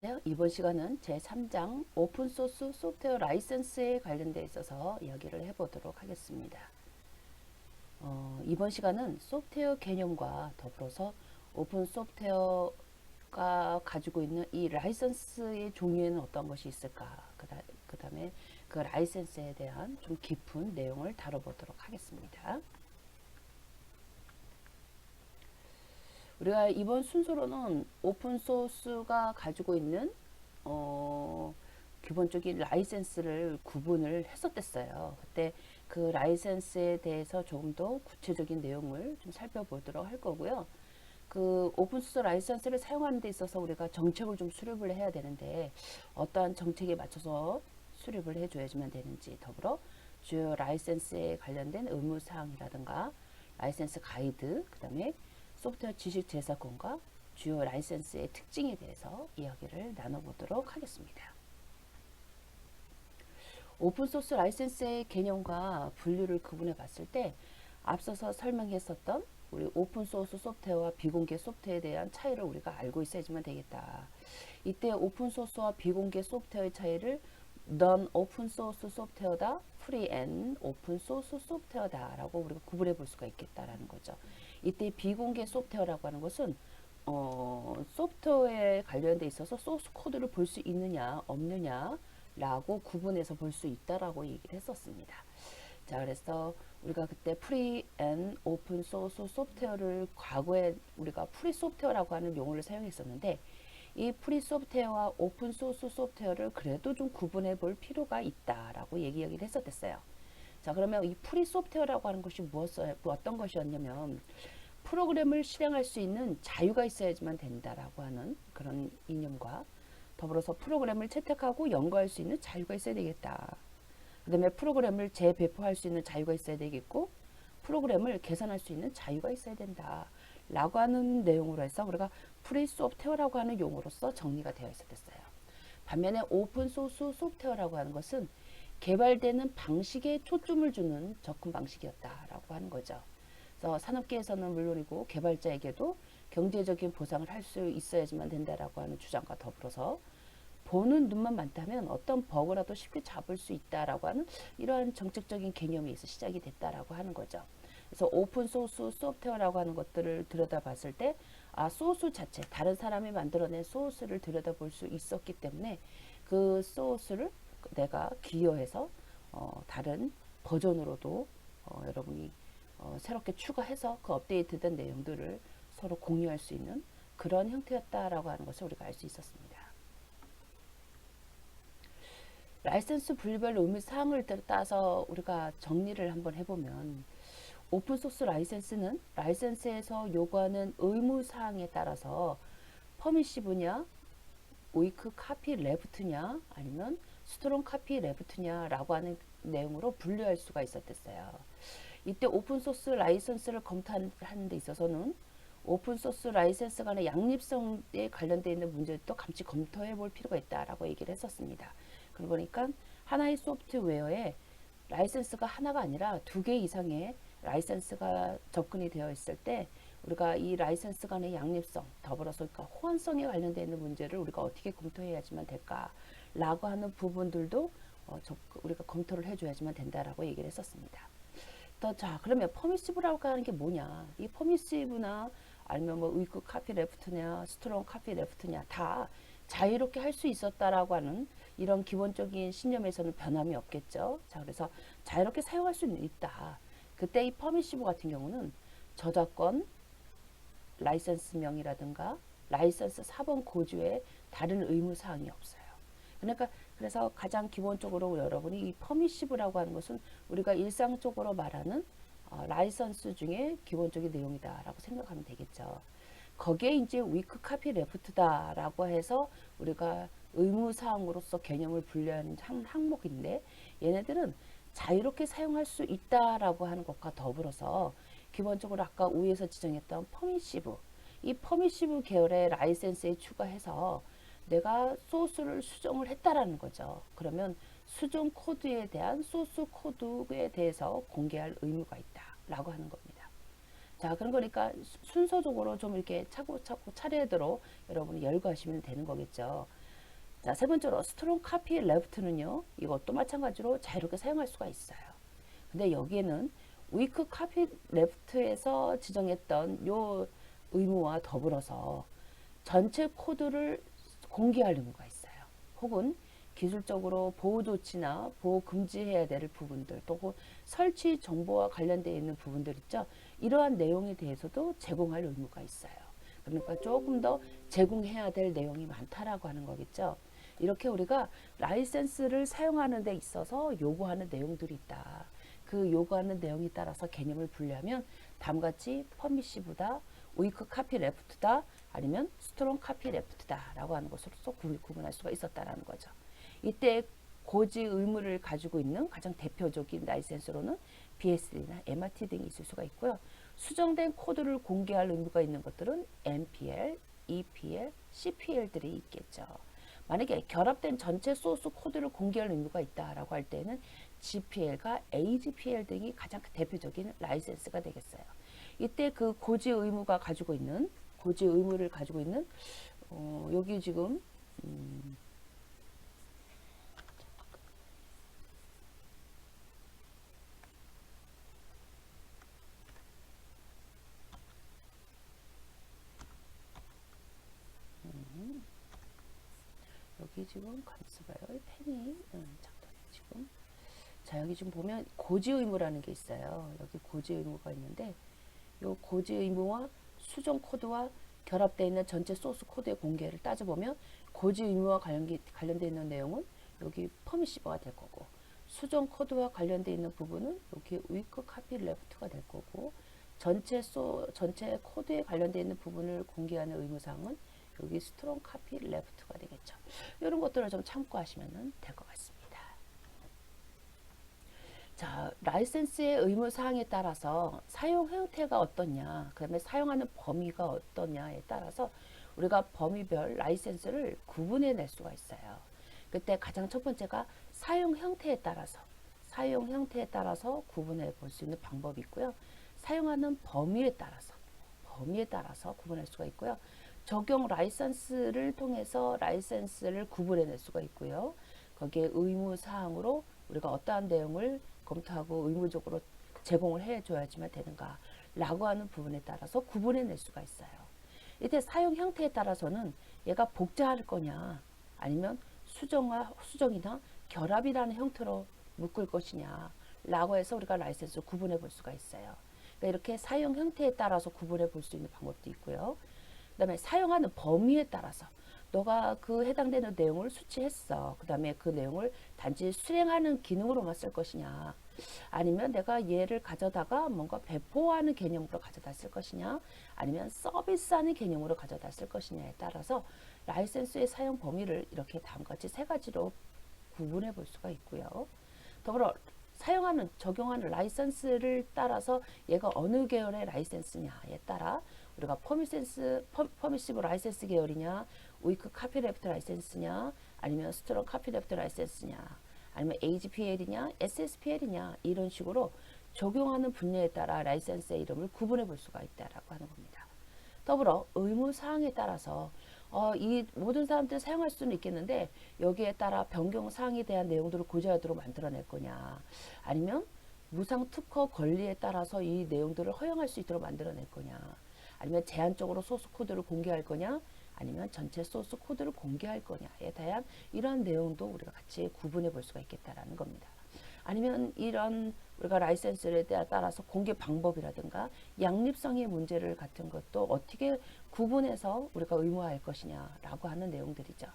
네, 이번 시간은 제3장 오픈소스 소프트웨어 라이선스에 관련돼 있어서 이야기를 해보도록 하겠습니다. 이번 시간은 소프트웨어 개념과 더불어서 오픈 소프트웨어가 가지고 있는 이 라이선스의 종류에는 어떤 것이 있을까, 그 다음에 그 라이선스에 대한 좀 깊은 내용을 다뤄보도록 하겠습니다. 우리가 이번 순서로는 오픈소스가 가지고 있는 기본적인 라이센스를 구분을 했었댔어요. 그때 그 라이센스에 대해서 조금 더 구체적인 내용을 좀 살펴보도록 할 거고요. 그 오픈소스 라이센스를 사용하는 데 있어서 우리가 정책을 좀 수립을 해야 되는데 어떠한 정책에 맞춰서 수립을 해줘야지만 되는지, 더불어 주요 라이센스에 관련된 의무사항이라든가 라이센스 가이드, 그 다음에 소프트웨어 지식 재사건과 주요 라이센스의 특징에 대해서 이야기를 나눠보도록 하겠습니다. 오픈소스 라이센스의 개념과 분류를 구분해 봤을 때 앞서서 설명했었던 우리 오픈소스 소프트웨어와 비공개 소프트웨어에 대한 차이를 우리가 알고 있어야지만 되겠다. 이때 오픈소스와 비공개 소프트웨어의 차이를 non 오픈 소스 소프트웨어다, 프리 앤 오픈 소스 소프트웨어다 라고 우리가 구분해 볼 수가 있겠다라는 거죠. 이때 비공개 소프트웨어라고 하는 것은 소프트웨어에 관련돼 있어서 소스 코드를 볼 수 있느냐 없느냐 라고 구분해서 볼 수 있다라고 얘기를 했었습니다. 자, 그래서 우리가 그때 프리 앤 오픈 소스 소프트웨어를 과거에 우리가 프리 소프트웨어라고 하는 용어를 사용했었는데 이 프리 소프트웨어와 오픈 소스 소프트웨어를 그래도 좀 구분해 볼 필요가 있다라고 얘기를 했었댔어요. 자, 그러면 이 프리 소프트웨어라고 하는 것이 어떤 것이었냐면 프로그램을 실행할 수 있는 자유가 있어야지만 된다라고 하는 그런 이념과 더불어서 프로그램을 채택하고 연구할 수 있는 자유가 있어야 되겠다. 그 다음에 프로그램을 재배포할 수 있는 자유가 있어야 되겠고 프로그램을 계산할 수 있는 자유가 있어야 된다. 라고 하는 내용으로 해서 우리가 프리 소프트웨어라고 하는 용어로서 정리가 되어 있었어요. 반면에 오픈 소스 소프트웨어라고 하는 것은 개발되는 방식에 초점을 주는 접근 방식이었다라고 하는 거죠. 그래서 산업계에서는 물론이고 개발자에게도 경제적인 보상을 할 수 있어야지만 된다라고 하는 주장과 더불어서 보는 눈만 많다면 어떤 버그라도 쉽게 잡을 수 있다라고 하는 이러한 정책적인 개념에서 시작이 됐다라고 하는 거죠. 그래서 오픈 소스 소프트웨어라고 하는 것들을 들여다봤을 때 소스 자체, 다른 사람이 만들어낸 소스를 들여다볼 수 있었기 때문에 그 소스를 내가 기여해서 다른 버전으로도 여러분이 새롭게 추가해서 그 업데이트된 내용들을 서로 공유할 수 있는 그런 형태였다라고 하는 것을 우리가 알 수 있었습니다. 라이센스 분류별 의무 사항을 따서 우리가 정리를 한번 해보면 오픈소스 라이센스는 라이센스에서 요구하는 의무 사항에 따라서 퍼미시브냐, 위크 카피 레프트냐, 아니면 스트롱 카피 레프트냐 라고 하는 내용으로 분류할 수가 있었댔어요. 이때 오픈소스 라이센스를 검토하는 데 있어서는 오픈소스 라이센스 간의 양립성에 관련되어 있는 문제도 같이 검토해 볼 필요가 있다라고 얘기를 했었습니다. 그러고 보니까 하나의 소프트웨어에 라이센스가 하나가 아니라 2개 이상의 라이센스가 접근이 되어 있을 때 우리가 이 라이센스 간의 양립성, 더불어서 그러니까 호환성에 관련되어 있는 문제를 우리가 어떻게 검토해야지만 될까라고 하는 부분들도 우리가 검토를 해줘야지만 된다라고 얘기를 했었습니다. 자, 그러면 퍼미시브라고 하는 게 뭐냐? 이 퍼미시브나 아니면 뭐 위크 카피 레프트냐, 스트롱 카피 레프트냐 다 자유롭게 할 수 있었다라고 하는 이런 기본적인 신념에서는 변함이 없겠죠. 자, 그래서 자유롭게 사용할 수는 있다. 그때 이 퍼미시브 같은 경우는 저작권, 라이센스명이라든가 라이센스 사본 고주에 다른 의무 사항이 없어요. 그러니까 그래서 가장 기본적으로 여러분이 이 퍼미시브라고 하는 것은 우리가 일상적으로 말하는 라이선스 중에 기본적인 내용이다라고 생각하면 되겠죠. 거기에 이제 위크 카피 레프트다라고 해서 우리가 의무사항으로서 개념을 분류하는 항목인데 얘네들은 자유롭게 사용할 수 있다라고 하는 것과 더불어서 기본적으로 아까 위에서 지정했던 퍼미시브, 이 퍼미시브 계열의 라이센스에 추가해서 내가 소스를 수정을 했다라는 거죠. 그러면 수정 코드에 대한 소스 코드에 대해서 공개할 의무가 있다라고 하는 겁니다. 자, 그런 거니까 순서적으로 좀 이렇게 차곡차곡 차례대로 여러분이 열거하시면 되는 거겠죠. 자, 세 번째로 strong copy left는요. 이것도 마찬가지로 자유롭게 사용할 수가 있어요. 근데 여기에는 weak copy left에서 지정했던 요 의무와 더불어서 전체 코드를 공개할 의무가 있어요. 혹은 기술적으로 보호 조치나 보호 금지해야 될 부분들, 또 설치 정보와 관련되어 있는 부분들 있죠. 이러한 내용에 대해서도 제공할 의무가 있어요. 그러니까 조금 더 제공해야 될 내용이 많다라고 하는 거겠죠. 이렇게 우리가 라이센스를 사용하는 데 있어서 요구하는 내용들이 있다. 그 요구하는 내용에 따라서 개념을 분류하면 다음같이 퍼미시브다, weak copy left다, 아니면 strong copy left다 라고 하는 것으로서 구분할 수가 있었다라는 거죠. 이때 고지 의무를 가지고 있는 가장 대표적인 라이센스로는 BSD나 MRT 등이 있을 수가 있고요. 수정된 코드를 공개할 의무가 있는 것들은 MPL, EPL, CPL들이 있겠죠. 만약에 결합된 전체 소스 코드를 공개할 의무가 있다라고 할 때는 GPL과 AGPL 등이 가장 대표적인 라이센스가 되겠어요. 이때 그 고지 의무가 가지고 있는 고지 의무를 가지고 있는 여기 지금 여기 지금 가만있어 봐요. 펜이 잠깐 지금 자 여기 지금 보면 고지 의무라는 게 있어요. 여기 고지 의무가 있는데 요 고지 의무와 수정 코드와 결합되어 있는 전체 소스 코드의 공개를 따져보면 고지 의무와 관련되어 있는 내용은 여기 퍼미시브가 될 거고 수정 코드와 관련되어 있는 부분은 여기 위크 카피 레프트가 될 거고 전체 코드에 관련되어 있는 부분을 공개하는 의무사항은 여기 스트롱 카피 레프트가 되겠죠. 이런 것들을 좀 참고하시면 될 것 같습니다. 자, 라이센스의 의무 사항에 따라서 사용 형태가 어떠냐, 그다음에 사용하는 범위가 어떠냐에 따라서 우리가 범위별 라이센스를 구분해 낼 수가 있어요. 그때 가장 첫 번째가 사용 형태에 따라서 구분해 볼 수 있는 방법이 있고요. 사용하는 범위에 따라서 구분할 수가 있고요. 적용 라이센스를 통해서 라이센스를 구분해 낼 수가 있고요. 거기에 의무 사항으로 우리가 어떠한 내용을 검토하고 의무적으로 제공을 해줘야지만 되는가 라고 하는 부분에 따라서 구분해 낼 수가 있어요. 이때 사용 형태에 따라서는 얘가 복제할 거냐 아니면 수정이나 결합이라는 형태로 묶을 것이냐 라고 해서 우리가 라이센스를 구분해 볼 수가 있어요. 그러니까 이렇게 사용 형태에 따라서 구분해 볼 수 있는 방법도 있고요. 그 다음에 사용하는 범위에 따라서 너가 그 해당되는 내용을 수치했어. 그 다음에 그 내용을 단지 수행하는 기능으로만 쓸 것이냐 아니면 내가 얘를 가져다가 뭔가 배포하는 개념으로 가져다 쓸 것이냐 아니면 서비스하는 개념으로 가져다 쓸 것이냐에 따라서 라이센스의 사용 범위를 이렇게 다음과 같이 세 가지로 구분해 볼 수가 있고요. 더불어 적용하는 라이센스를 따라서 얘가 어느 계열의 라이센스냐에 따라 우리가 퍼미시브 라이센스 계열이냐, 위크 카피레프트 라이센스냐, 아니면 스트롱 카피레프트 라이센스냐, 아니면 AGPL이냐, SSPL이냐 이런 식으로 적용하는 분야에 따라 라이센스의 이름을 구분해 볼 수가 있다라고 하는 겁니다. 더불어 의무 사항에 따라서 이 모든 사람들이 사용할 수는 있겠는데 여기에 따라 변경 사항에 대한 내용들을 고지하도록 만들어낼 거냐 아니면 무상 특허 권리에 따라서 이 내용들을 허용할 수 있도록 만들어낼 거냐 아니면 제한적으로 소스 코드를 공개할 거냐 아니면 전체 소스 코드를 공개할 거냐에 대한 이러한 내용도 우리가 같이 구분해 볼 수가 있겠다라는 겁니다. 아니면 이런 우리가 라이센스에 따라서 공개 방법이라든가 양립성의 문제를 같은 것도 어떻게 구분해서 우리가 의무화할 것이냐라고 하는 내용들이죠.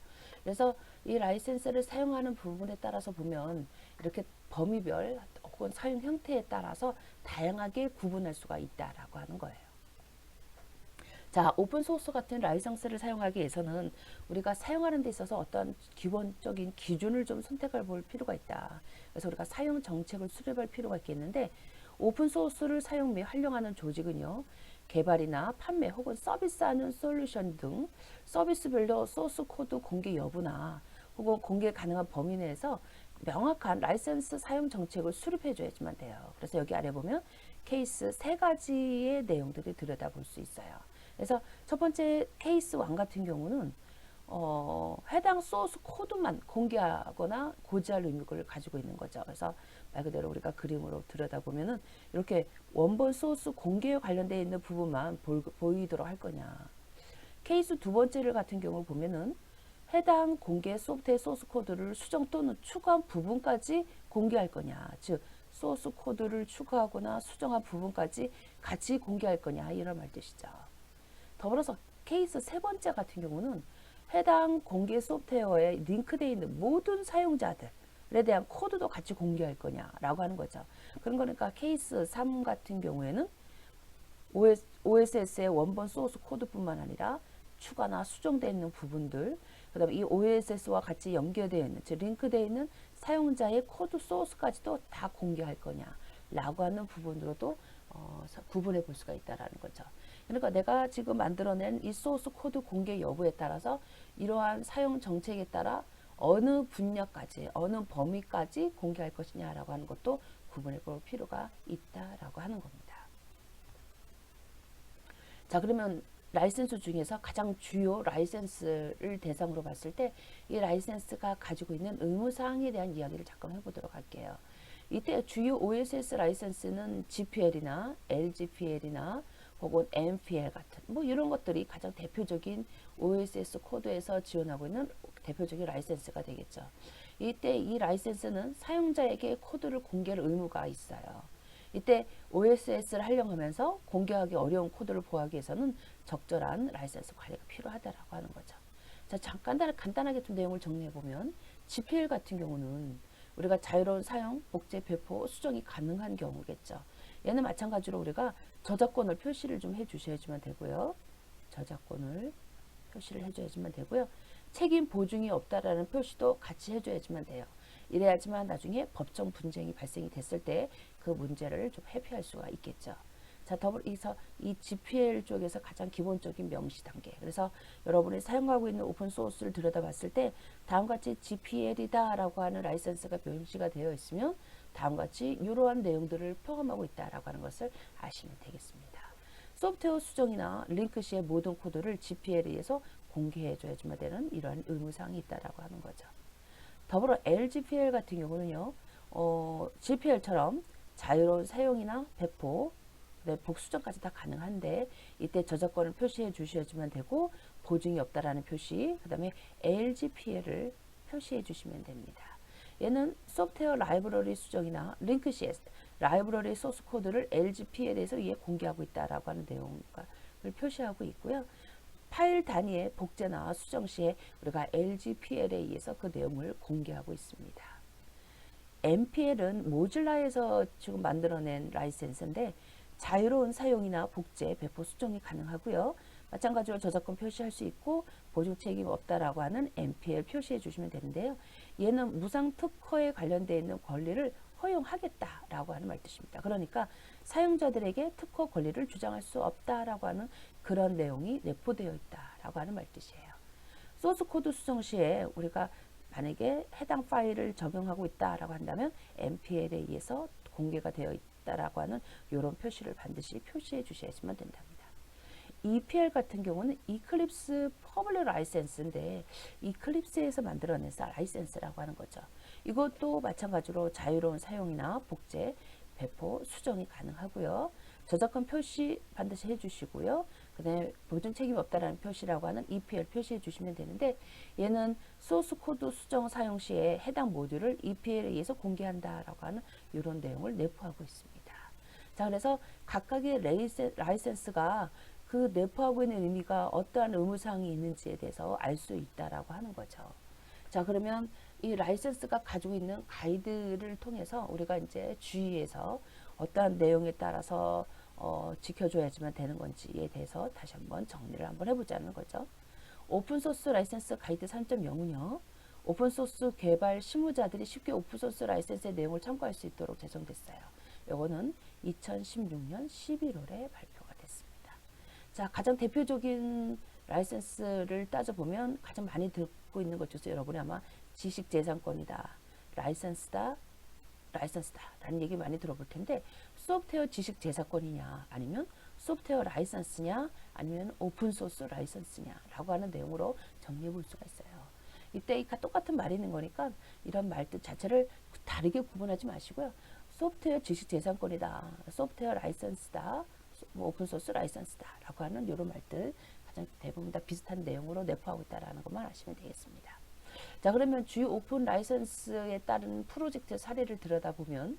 그래서 이 라이센스를 사용하는 부분에 따라서 보면 이렇게 범위별 혹은 사용 형태에 따라서 다양하게 구분할 수가 있다라고 하는 거예요. 자, 오픈소스 같은 라이선스를 사용하기 위해서는 우리가 사용하는 데 있어서 어떤 기본적인 기준을 좀 선택해 볼 필요가 있다. 그래서 우리가 사용 정책을 수립할 필요가 있겠는데 오픈소스를 사용 및 활용하는 조직은요. 개발이나 판매 혹은 서비스하는 솔루션 등 서비스별로 소스 코드 공개 여부나 혹은 공개 가능한 범위 내에서 명확한 라이선스 사용 정책을 수립해 줘야지만 돼요. 그래서 여기 아래 보면 케이스 세 가지의 내용들을 들여다볼 수 있어요. 그래서 첫 번째 케이스 1 같은 경우는 해당 소스 코드만 공개하거나 고지할 의무를 가지고 있는 거죠. 그래서 말 그대로 우리가 그림으로 들여다보면은 이렇게 원본 소스 공개에 관련되어 있는 부분만 보이도록 할 거냐. 케이스 두 번째를 같은 경우 보면은 해당 공개 소프트웨어 소스 코드를 수정 또는 추가한 부분까지 공개할 거냐. 즉 소스 코드를 추가하거나 수정한 부분까지 같이 공개할 거냐 이런 말 뜻이죠. 더불어서 케이스 세 번째 같은 경우는 해당 공개 소프트웨어에 링크되어 있는 모든 사용자들에 대한 코드도 같이 공개할 거냐라고 하는 거죠. 그런 거니까 케이스 3 같은 경우에는 OSS의 원본 소스 코드뿐만 아니라 추가나 수정되어 있는 부분들, 그 다음에 이 OSS와 같이 연결되어 있는, 즉 링크되어 있는 사용자의 코드 소스까지도 다 공개할 거냐라고 하는 부분으로도 구분해 볼 수가 있다라는 거죠. 그러니까 내가 지금 만들어낸 이 소스 코드 공개 여부에 따라서 이러한 사용 정책에 따라 어느 분야까지, 어느 범위까지 공개할 것이냐라고 하는 것도 구분해 볼 필요가 있다라고 하는 겁니다. 자, 그러면 라이센스 중에서 가장 주요 라이센스를 대상으로 봤을 때 이 라이센스가 가지고 있는 의무사항에 대한 이야기를 잠깐 해보도록 할게요. 이때 주요 OSS 라이센스는 GPL이나 LGPL이나 혹은 MPL 같은 뭐 이런 것들이 가장 대표적인 OSS 코드에서 지원하고 있는 대표적인 라이센스가 되겠죠. 이때 이 라이센스는 사용자에게 코드를 공개할 의무가 있어요. 이때 OSS를 활용하면서 공개하기 어려운 코드를 보호하기 위해서는 적절한 라이센스 관리가 필요하다라고 하는 거죠. 자, 잠깐 간단하게 좀 내용을 정리해 보면 GPL 같은 경우는 우리가 자유로운 사용, 복제, 배포, 수정이 가능한 경우겠죠. 얘는 마찬가지로 우리가 저작권을 표시를 좀 해주셔야지만 되고요. 저작권을 표시를 해줘야지만 되고요. 책임 보증이 없다라는 표시도 같이 해줘야지만 돼요. 이래야지만 나중에 법정 분쟁이 발생이 됐을 때 그 문제를 좀 회피할 수가 있겠죠. 자, 더불어서 이 GPL 쪽에서 가장 기본적인 명시 단계. 그래서 여러분이 사용하고 있는 오픈 소스를 들여다봤을 때 다음과 같이 GPL이다라고 하는 라이센스가 명시가 되어 있으면 다음과 같이 이러한 내용들을 포함하고 있다라고 하는 것을 아시면 되겠습니다. 소프트웨어 수정이나 링크 시의 모든 코드를 GPL에 의해서 공개해줘야지만 되는 이러한 의무사항이 있다라고 하는 거죠. 더불어 LGPL 같은 경우는요, GPL처럼 자유로운 사용이나 배포, 복수정까지 다 가능한데 이때 저작권을 표시해 주셔야지만 되고 보증이 없다라는 표시, 그 다음에 LGPL을 표시해 주시면 됩니다. 얘는 소프트웨어 라이브러리 수정이나 링크 CS 라이브러리 소스 코드를 LGPL에서 위에 공개하고 있다라고 하는 내용을 표시하고 있고요. 파일 단위의 복제나 수정 시에 우리가 LGPL에 의해서 그 내용을 공개하고 있습니다. MPL은 모질라에서 지금 만들어낸 라이센스인데 자유로운 사용이나 복제, 배포, 수정이 가능하고요. 마찬가지로 저작권 표시할 수 있고 보증 책임 없다라고 하는 MPL 표시해 주시면 되는데요. 얘는 무상 특허에 관련되어 있는 권리를 허용하겠다라고 하는 말 뜻입니다. 그러니까 사용자들에게 특허 권리를 주장할 수 없다라고 하는 그런 내용이 내포되어 있다라고 하는 말 뜻이에요. 소스 코드 수정 시에 우리가 만약에 해당 파일을 적용하고 있다라고 한다면 MPL에 의해서 공개가 되어 있다라고 하는 이런 표시를 반드시 표시해 주셔야지만 된답니다. EPL 같은 경우는 이클립스 퍼블릭 라이센스인데 이클립스에서 만들어낸 라이센스라고 하는 거죠. 이것도 마찬가지로 자유로운 사용이나 복제, 배포, 수정이 가능하고요. 저작권 표시 반드시 해주시고요. 그 다음에 보증 책임 없다라는 표시라고 하는 EPL 표시해 주시면 되는데 얘는 소스 코드 수정 사용 시에 해당 모듈을 EPL에 의해서 공개한다라고 하는 이런 내용을 내포하고 있습니다. 자, 그래서 각각의 라이센스가 그 내포하고 있는 의미가 어떠한 의무사항이 있는지에 대해서 알 수 있다라고 하는 거죠. 자, 그러면 이 라이센스가 가지고 있는 가이드를 통해서 우리가 이제 주의해서 어떠한 내용에 따라서 지켜줘야지만 되는 건지에 대해서 다시 한번 정리를 한번 해보자는 거죠. 오픈소스 라이센스 가이드 3.0은요. 오픈소스 개발 실무자들이 쉽게 오픈소스 라이센스의 내용을 참고할 수 있도록 제정됐어요. 요거는 2016년 11월에 발표가 됐습니다. 자, 가장 대표적인 라이센스를 따져보면 가장 많이 듣고 있는 것 중에서 여러분이 아마 지식재산권이다, 라이센스다 라는 얘기 많이 들어볼 텐데 소프트웨어 지식재산권이냐 아니면 소프트웨어 라이선스냐 아니면 오픈소스 라이선스냐라고 하는 내용으로 정리해 볼 수가 있어요. 이때 똑같은 말이 있는 거니까 이런 말뜻 자체를 다르게 구분하지 마시고요. 소프트웨어 지식재산권이다, 소프트웨어 라이선스다, 뭐 오픈소스 라이선스다 라고 하는 이런 말들 가장 대부분 다 비슷한 내용으로 내포하고 있다는 것만 아시면 되겠습니다. 자, 그러면 주요 오픈 라이선스에 따른 프로젝트 사례를 들여다보면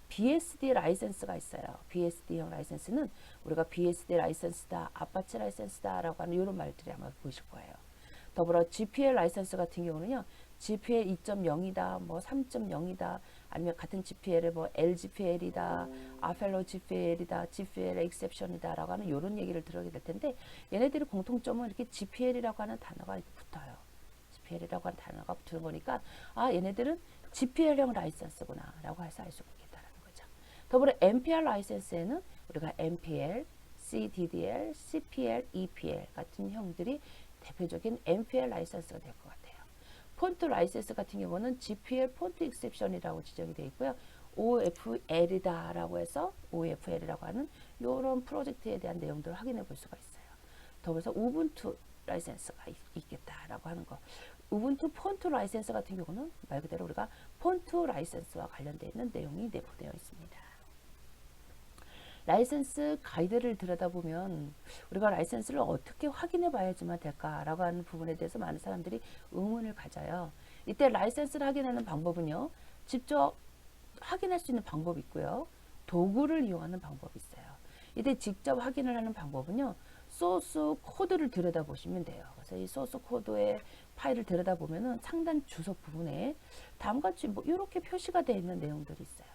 BSD 라이선스가 있어요. BSD형 라이선스는 우리가 BSD 라이선스다, 아파치 라이선스다 라고 하는 이런 말들이 아마 보이실 거예요. 더불어 GPL 라이선스 같은 경우는요. GPL 2.0이다, 뭐 3.0이다, 아니면 같은 GPL에 뭐 LGPL이다, 아펠로 GPL이다, GPL exception이다 라고 하는 이런 얘기를 들어게 될 텐데 얘네들의 공통점은 이렇게 GPL이라고 하는 단어가 붙어요. GPL이라고 하는 단어가 붙는 거니까 아 얘네들은 GPL형 라이선스구나 라고 해서 알 수가 있겠다는 거죠. 더불어 MPR 라이선스에는 우리가 MPL, CDDL, CPL, EPL 같은 형들이 대표적인 MPL 라이선스가 될 것 같아요. 폰트 라이선스 같은 경우는 GPL 폰트 익셉션이라고 지정이 되어 있고요. OFL이다 라고 해서 OFL이라고 하는 이런 프로젝트에 대한 내용들을 확인해 볼 수가 있어요. 더불어서 우분투 라이선스가 있겠다라고 하는 거. 우분투 폰트 라이선스 같은 경우는 말 그대로 우리가 폰트 라이선스와 관련되어 있는 내용이 내포되어 있습니다. 라이선스 가이드를 들여다보면 우리가 라이선스를 어떻게 확인해 봐야지만 될까라고 하는 부분에 대해서 많은 사람들이 의문을 가져요. 이때 라이선스를 확인하는 방법은요. 직접 확인할 수 있는 방법이 있고요. 도구를 이용하는 방법이 있어요. 이때 직접 확인을 하는 방법은요. 소스 코드를 들여다보시면 돼요. 그래서 이 소스 코드의 파일을 들여다보면은 상단 주석 부분에 다음과 같이 뭐 이렇게 표시가 되어 있는 내용들이 있어요.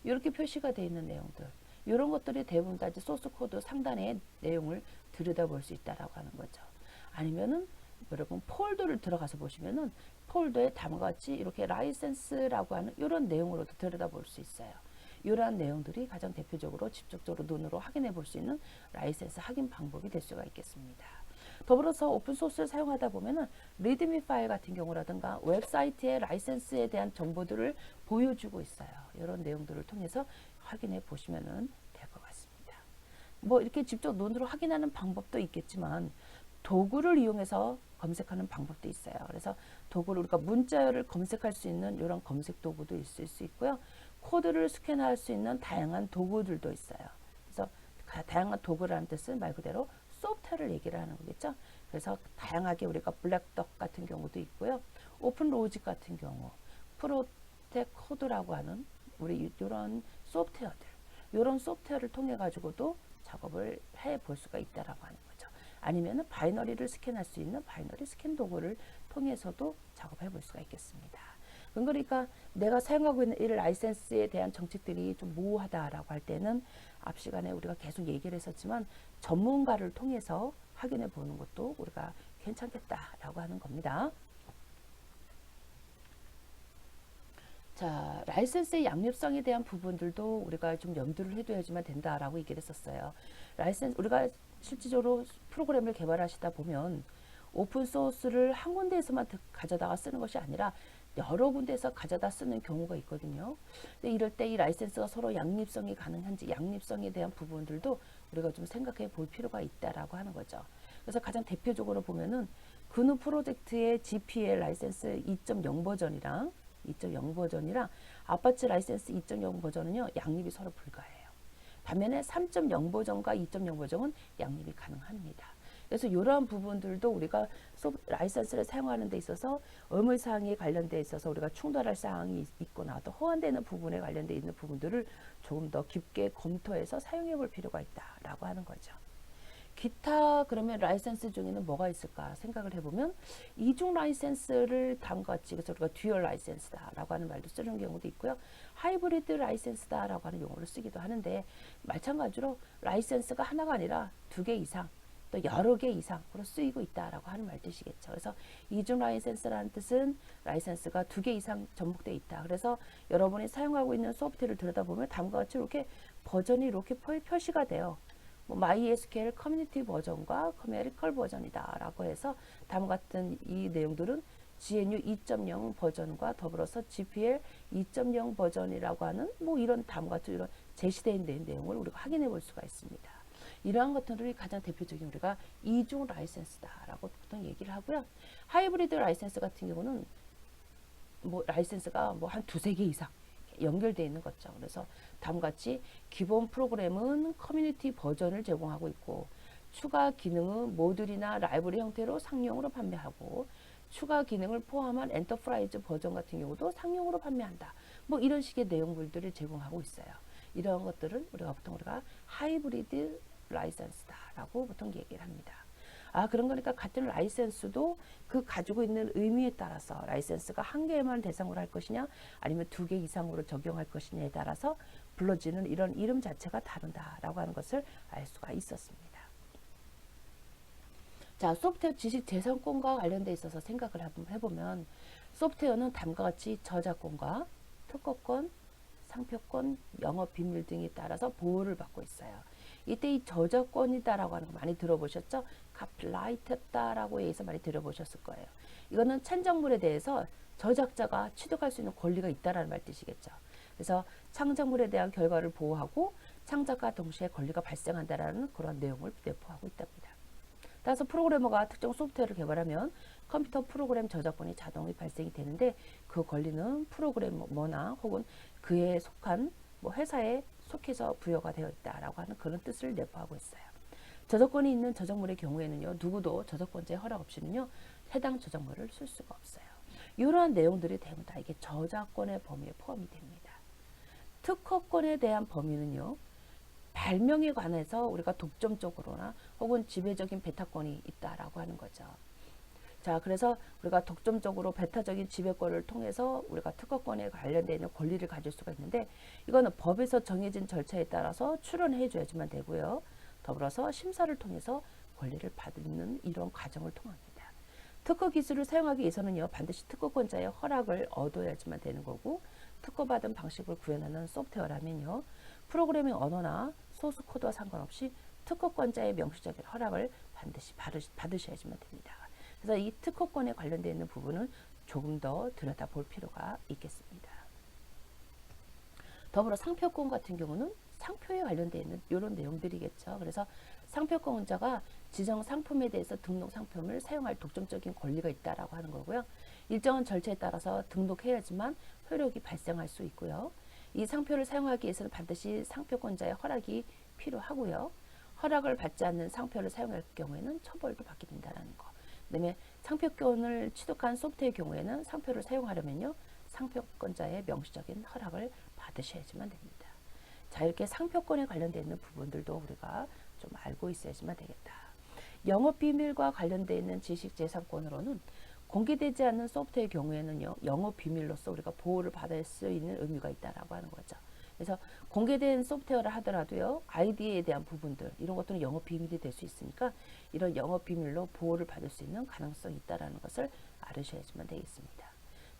이렇게 표시가 되어 있는 내용들. 이런 것들이 대부분 다 이제 소스 코드 상단의 내용을 들여다볼 수 있다라고 하는 거죠. 아니면은 여러분 폴더를 들어가서 보시면은 폴더에 다음과 같이 이렇게 라이센스라고 하는 이런 내용으로도 들여다볼 수 있어요. 이러한 내용들이 가장 대표적으로 직접적으로 눈으로 확인해 볼 수 있는 라이센스 확인 방법이 될 수가 있겠습니다. 더불어서 오픈소스를 사용하다 보면은 리드미 파일 같은 경우라든가 웹사이트의 라이센스에 대한 정보들을 보여주고 있어요. 이런 내용들을 통해서 확인해 보시면 될 것 같습니다. 뭐 이렇게 직접 눈으로 확인하는 방법도 있겠지만 도구를 이용해서 검색하는 방법도 있어요. 그래서 도구를 우리가 문자열을 검색할 수 있는 이런 검색 도구도 있을 수 있고요. 코드를 스캔할 수 있는 다양한 도구들도 있어요. 그래서 다양한 도구라는 뜻은 말 그대로 소프트웨어를 얘기를 하는 거겠죠. 그래서 다양하게 우리가 블랙덕 같은 경우도 있고요. 오픈 로직 같은 경우, 프로텍 코드라고 하는 우리 이런 소프트웨어들, 이런 소프트웨어를 통해 가지고도 작업을 해 볼 수가 있다라고 하는 거죠. 아니면은 바이너리를 스캔할 수 있는 바이너리 스캔 도구를 통해서도 작업해 볼 수가 있겠습니다. 그러니까 내가 사용하고 있는 이 라이센스에 대한 정책들이 좀 모호하다라고 할 때는 앞 시간에 우리가 계속 얘기를 했었지만 전문가를 통해서 확인해 보는 것도 우리가 괜찮겠다라고 하는 겁니다. 자, 라이센스의 양립성에 대한 부분들도 우리가 좀 염두를 해둬야지만 된다라고 얘기를 했었어요. 라이센스, 우리가 실질적으로 프로그램을 개발하시다 보면 오픈 소스를 한 군데에서만 가져다가 쓰는 것이 아니라 여러 군데에서 가져다 쓰는 경우가 있거든요. 근데 이럴 때 이 라이센스가 서로 양립성이 가능한지 양립성에 대한 부분들도 우리가 좀 생각해 볼 필요가 있다라고 하는 거죠. 그래서 가장 대표적으로 보면은 그누 프로젝트의 GPL 라이센스 2.0 버전이랑 2.0 버전이랑 아파치 라이센스 2.0 버전은요 양립이 서로 불가해요. 반면에 3.0 버전과 2.0 버전은 양립이 가능합니다. 그래서 이러한 부분들도 우리가 라이센스를 사용하는 데 있어서 의무사항에 관련돼 있어서 우리가 충돌할 사항이 있거나 또 호환되는 부분에 관련돼 있는 부분들을 조금 더 깊게 검토해서 사용해 볼 필요가 있다라고 하는 거죠. 기타 그러면 라이센스 중에는 뭐가 있을까 생각을 해보면 이중 라이센스를 다음과 같이 그래서 우리가 듀얼 라이센스다라고 하는 말도 쓰는 경우도 있고요. 하이브리드 라이센스다라고 하는 용어를 쓰기도 하는데 마찬가지로 라이센스가 하나가 아니라 2개 이상 또 여러 개 이상으로 쓰이고 있다라고 하는 말 뜻이겠죠. 그래서 이중 라이센스라는 뜻은 라이센스가 2개 이상 접목되어 있다. 그래서 여러분이 사용하고 있는 소프트웨어를 들여다보면 다음과 같이 이렇게 버전이 이렇게 표시가 돼요. 뭐 MySQL 커뮤니티 버전과 커메리컬 버전이다 라고 해서 다음 같은 이 내용들은 GNU 2.0 버전과 더불어서 GPL 2.0 버전이라고 하는 뭐 이런 다음 같은 이런 제시되어 있는 내용을 우리가 확인해 볼 수가 있습니다. 이러한 것들이 가장 대표적인 우리가 이중 라이센스다라고 보통 얘기를 하고요. 하이브리드 라이센스 같은 경우는 뭐 라이센스가 뭐 한 두세 개 이상 연결되어 있는 거죠. 그래서 다음과 같이 기본 프로그램은 커뮤니티 버전을 제공하고 있고 추가 기능은 모듈이나 라이브러리 형태로 상용으로 판매하고 추가 기능을 포함한 엔터프라이즈 버전 같은 경우도 상용으로 판매한다. 뭐 이런 식의 내용물들을 제공하고 있어요. 이런 것들은 우리가 하이브리드 라이센스다라고 보통 얘기를 합니다. 아, 그런 거니까 같은 라이센스도 그 가지고 있는 의미에 따라서 라이센스가 한 개만 대상으로 할 것이냐 아니면 두 개 이상으로 적용할 것이냐에 따라서 불러지는 이런 이름 자체가 다른다라고 하는 것을 알 수가 있었습니다. 자, 소프트웨어 지식 재산권과 관련돼 있어서 생각을 한번 해보면 소프트웨어는 다음과 같이 저작권과 특허권, 상표권, 영업 비밀 등에 따라서 보호를 받고 있어요. 이때 이 저작권이다라고 하는 거 많이 들어보셨죠? 카피라이트다라고 해서 많이 들어보셨을 거예요. 이거는 창작물에 대해서 저작자가 취득할 수 있는 권리가 있다라는 말 뜻이겠죠. 그래서 창작물에 대한 결과를 보호하고 창작과 동시에 권리가 발생한다라는 그런 내용을 내포하고 있답니다. 따라서 프로그래머가 특정 소프트웨어를 개발하면 컴퓨터 프로그램 저작권이 자동이 발생이 되는데 그 권리는 프로그래머나 혹은 그에 속한 뭐 회사에 속해서 부여가 되어 있다라고 하는 그런 뜻을 내포하고 있어요. 저작권이 있는 저작물의 경우에는요, 누구도 저작권자의 허락 없이는요, 해당 저작물을 쓸 수가 없어요. 이러한 내용들이 대부분 다 이게 저작권의 범위에 포함이 됩니다. 특허권에 대한 범위는요, 발명에 관해서 우리가 독점적으로나 혹은 지배적인 배타권이 있다라고 하는 거죠. 자, 그래서 우리가 독점적으로 배타적인 지배권을 통해서 우리가 특허권에 관련되어 있는 권리를 가질 수가 있는데 이거는 법에서 정해진 절차에 따라서 출원해 줘야지만 되고요. 더불어서 심사를 통해서 권리를 받는 이런 과정을 통합니다. 특허 기술을 사용하기 위해서는요, 반드시 특허권자의 허락을 얻어야지만 되는 거고 특허받은 방식을 구현하는 소프트웨어라면요, 프로그래밍 언어나 소스 코드와 상관없이 특허권자의 명시적인 허락을 반드시 받으셔야지만 됩니다. 그래서 이 특허권에 관련되어 있는 부분은 조금 더 들여다볼 필요가 있겠습니다. 더불어 상표권 같은 경우는 상표에 관련되어 있는 이런 내용들이겠죠. 그래서 상표권자가 지정 상품에 대해서 등록 상품을 사용할 독점적인 권리가 있다라고 하는 거고요. 일정한 절차에 따라서 등록해야지만 효력이 발생할 수 있고요. 이 상표를 사용하기 위해서는 반드시 상표권자의 허락이 필요하고요. 허락을 받지 않는 상표를 사용할 경우에는 처벌도 받게 된다는 거. 그다음에 상표권을 취득한 소프트웨어의 경우에는 상표를 사용하려면요, 상표권자의 명시적인 허락을 받으셔야지만 됩니다. 자, 이렇게 상표권에 관련되어 있는 부분들도 우리가 좀 알고 있어야지만 되겠다. 영업비밀과 관련되어 있는 지식재산권으로는 공개되지 않는 소프트웨어의 경우에는요, 영업비밀로서 우리가 보호를 받을 수 있는 의미가 있다라고 하는 거죠. 그래서 공개된 소프트웨어를 하더라도요, 아이디에 대한 부분들, 이런 것들은 영업비밀이 될 수 있으니까 이런 영업비밀로 보호를 받을 수 있는 가능성이 있다는 것을 알으셔야지만 되겠습니다.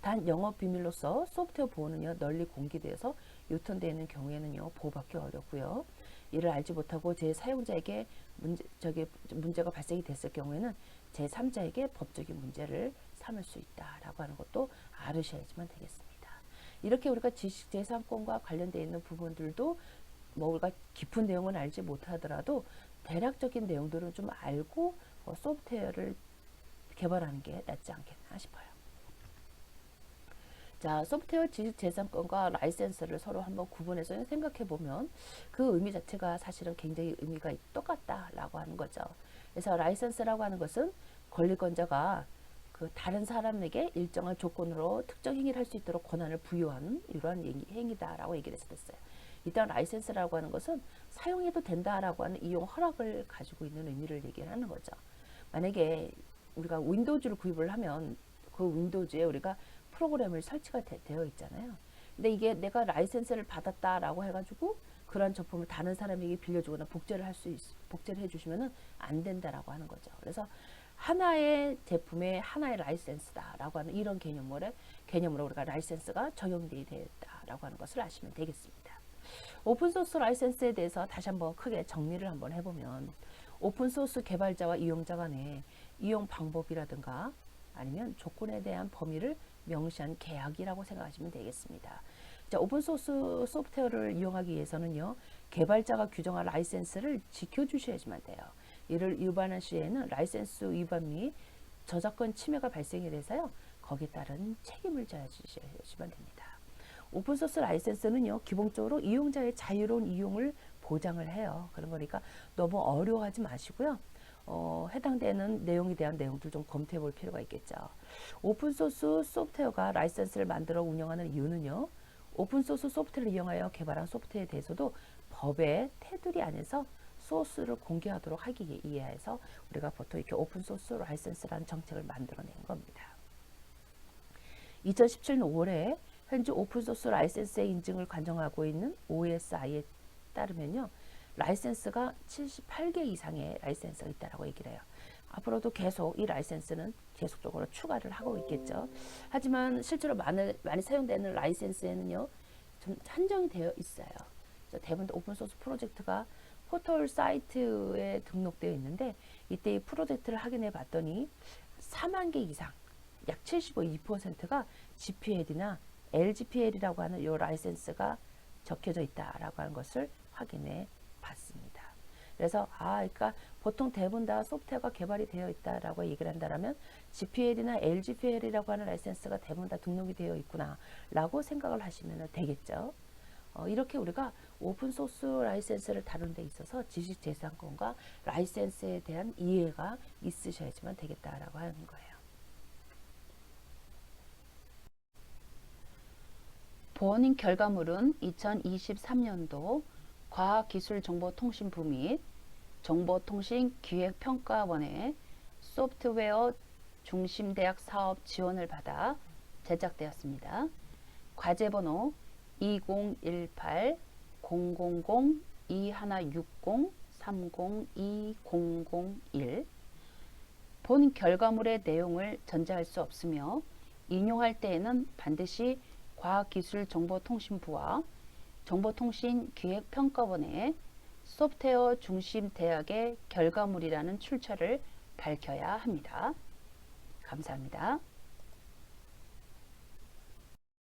단 영업비밀로서 소프트웨어 보호는요, 널리 공개되어서 유통되는 경우에는요, 보호받기 어렵고요. 이를 알지 못하고 제4용자에게 문제가 발생이 됐을 경우에는 제3자에게 법적인 문제를 삼을 수 있다라고 하는 것도 알으셔야지만 되겠습니다. 이렇게 우리가 지식재산권과 관련되어 있는 부분들도 뭐 우리가 깊은 내용은 알지 못하더라도 대략적인 내용들은 좀 알고 소프트웨어를 개발하는 게 낫지 않겠나 싶어요. 자, 소프트웨어 지식재산권과 라이센스를 서로 한번 구분해서 생각해 보면 그 의미 자체가 사실은 굉장히 의미가 똑같다라고 하는 거죠. 그래서 라이센스라고 하는 것은 권리권자가 그 다른 사람에게 일정한 조건으로 특정 행위를 할 수 있도록 권한을 부여하는 이러한 행위다라고 얘기를 했었어요. 일단 라이센스라고 하는 것은 사용해도 된다라고 하는 이용 허락을 가지고 있는 의미를 얘기하는 거죠. 만약에 우리가 윈도우즈를 구입을 하면 그 윈도우즈에 우리가 프로그램을 설치가 되어 있잖아요. 근데 이게 내가 라이센스를 받았다라고 해가지고 그런 제품을 다른 사람에게 빌려주거나 복제를 해주시면은 안 된다라고 하는 거죠. 그래서 하나의 제품에 하나의 라이센스다라고 하는 이런 개념으로 우리가 라이센스가 적용되어 있다라고 하는 것을 아시면 되겠습니다. 오픈소스 라이센스에 대해서 다시 한번 크게 정리를 한번 해보면 오픈소스 개발자와 이용자 간의 이용 방법이라든가 아니면 조건에 대한 범위를 명시한 계약이라고 생각하시면 되겠습니다. 자, 오픈소스 소프트웨어를 이용하기 위해서는요, 개발자가 규정한 라이센스를 지켜주셔야지만 돼요. 이를 위반한 시에는 라이센스 위반 및 저작권 침해가 발생이 돼서요. 거기에 따른 책임을 져야 주셔야지만 됩니다. 오픈소스 라이센스는요. 기본적으로 이용자의 자유로운 이용을 보장을 해요. 그런 거니까 너무 어려워하지 마시고요. 해당되는 내용에 대한 내용들 좀 검토해 볼 필요가 있겠죠. 오픈소스 소프트웨어가 라이센스를 만들어 운영하는 이유는요. 오픈소스 소프트웨어를 이용하여 개발한 소프트웨어에 대해서도 법의 테두리 안에서 소스를 공개하도록 하기에 의해서 우리가 보통 이렇게 오픈소스 라이센스라는 정책을 만들어낸 겁니다. 2017년 5월에 현재 오픈소스 라이센스의 인증을 관정하고 있는 OSI에 따르면요. 라이센스가 78개 이상의 라이센스가 있다라고 얘기를 해요. 앞으로도 계속 이 라이센스는 계속적으로 추가를 하고 있겠죠. 하지만 실제로 많이 사용되는 라이센스에는요. 좀 한정이 되어 있어요. 대부분 오픈소스 프로젝트가 포털 사이트에 등록되어 있는데 이때 이 프로젝트를 확인해 봤더니 4만 개 이상 약 75%가 GPL이나 LGPL이라고 하는 이 라이센스가 적혀져 있다라고 하는 것을 확인해 봤습니다. 그래서 그러니까 보통 대부분 다 소프트웨어가 개발이 되어 있다라고 얘기를 한다면 GPL이나 LGPL이라고 하는 라이센스가 대부분 다 등록이 되어 있구나라고 생각을 하시면 되겠죠. 이렇게 우리가 오픈소스 라이센스를 다루는 데 있어서 지식재산권과 라이센스에 대한 이해가 있으셔야지만 되겠다라고 하는 거예요. 보닝 결과물은 2023년도 과학기술정보통신부 및 정보통신기획평가원의 소프트웨어 중심대학 사업 지원을 받아 제작되었습니다. 과제번호 2018-000-2160-302001 본 결과물의 내용을 전제할 수 없으며 인용할 때에는 반드시 과학기술정보통신부와 정보통신기획평가원의 소프트웨어 중심 대학의 결과물이라는 출처를 밝혀야 합니다. 감사합니다.